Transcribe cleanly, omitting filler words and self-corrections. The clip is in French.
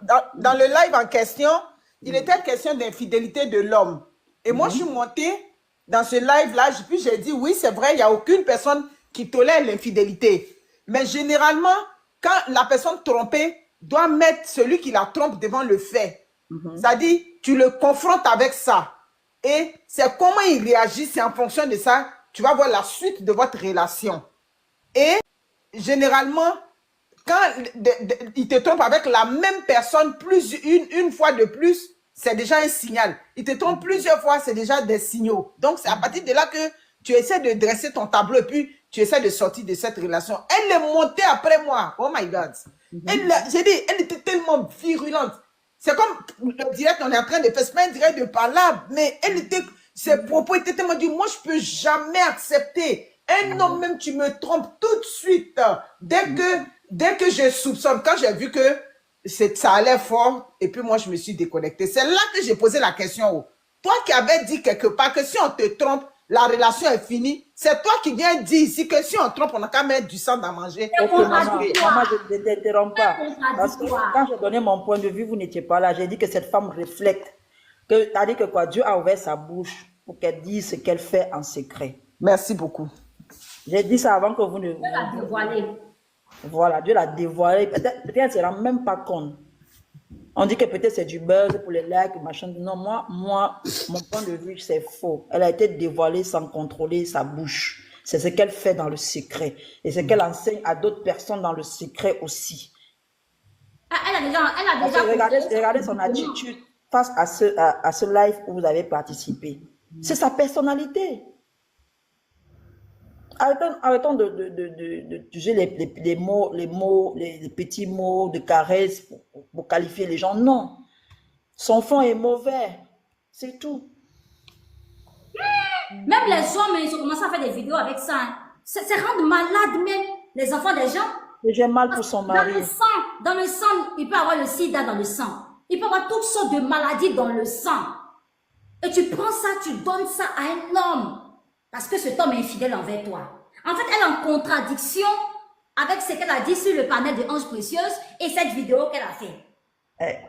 dans le live en question, il était question d'infidélité de l'homme. Et moi, je suis montée dans ce live-là, puis j'ai dit, oui, c'est vrai, il n'y a aucune personne qui tolère l'infidélité. Mais généralement, quand la personne trompée doit mettre celui qui la trompe devant le fait, c'est-à-dire, tu le confrontes avec ça. Et c'est comment il réagit, c'est en fonction de ça, tu vas voir la suite de votre relation. Et généralement, quand il te trompe avec la même personne une fois de plus, c'est déjà un signal. Il te trompe plusieurs fois, c'est déjà des signaux. Donc, c'est à partir de là que tu essaies de dresser ton tableau et puis tu essaies de sortir de cette relation. Elle est montée après moi. Oh my God. J'ai dit, elle était tellement virulente. C'est comme le direct, on est en train de faire, c'est pas un direct de parlable, mais ses propos étaient tellement durs. Moi, je peux jamais accepter. Un homme, même, tu me trompes tout de suite. Dès que je soupçonne, quand j'ai vu que ça allait fort, et puis moi, je me suis déconnectée. C'est là que j'ai posé la question. Toi qui avais dit quelque part que si on te trompe, la relation est finie, c'est toi qui viens dire ici que si on trompe, on n'a qu'à mettre du sang à manger. Ok, maman, je ne t'interromps pas. Parce que quand j'ai donné mon point de vue, vous n'étiez pas là. J'ai dit que cette femme reflète. C'est-à-dire que quoi, Dieu a ouvert sa bouche pour qu'elle dise ce qu'elle fait en secret. Merci beaucoup. J'ai dit ça avant que vous ne... Dieu l'a dévoilé. Voilà, Dieu l'a dévoilé. Peut-être elle ne se rend même pas compte. On dit que peut-être c'est du buzz pour les likes, machin. Non, moi, mon point de vue, c'est faux. Elle a été dévoilée sans contrôler sa bouche. C'est ce qu'elle fait dans le secret. Et ce qu'elle enseigne à d'autres personnes dans le secret aussi. Elle a déjà regardez son attitude face à ce live où vous avez participé. C'est sa personnalité. Arrêtons d'utiliser les mots, les petits mots de caresse pour qualifier les gens. Non. Son fond est mauvais. C'est tout. Même les hommes, ils ont commencé à faire des vidéos avec ça. Hein. C'est rendre malade même les enfants des gens. Et j'ai mal pour son mari. Dans le sang, il peut avoir le sida dans le sang. Il peut avoir toutes sortes de maladies dans le sang. Et tu prends ça, tu donnes ça à un homme. Parce que cet homme est infidèle envers toi. En fait, elle est en contradiction avec ce qu'elle a dit sur le panel de Ange Précieuse et cette vidéo qu'elle a fait.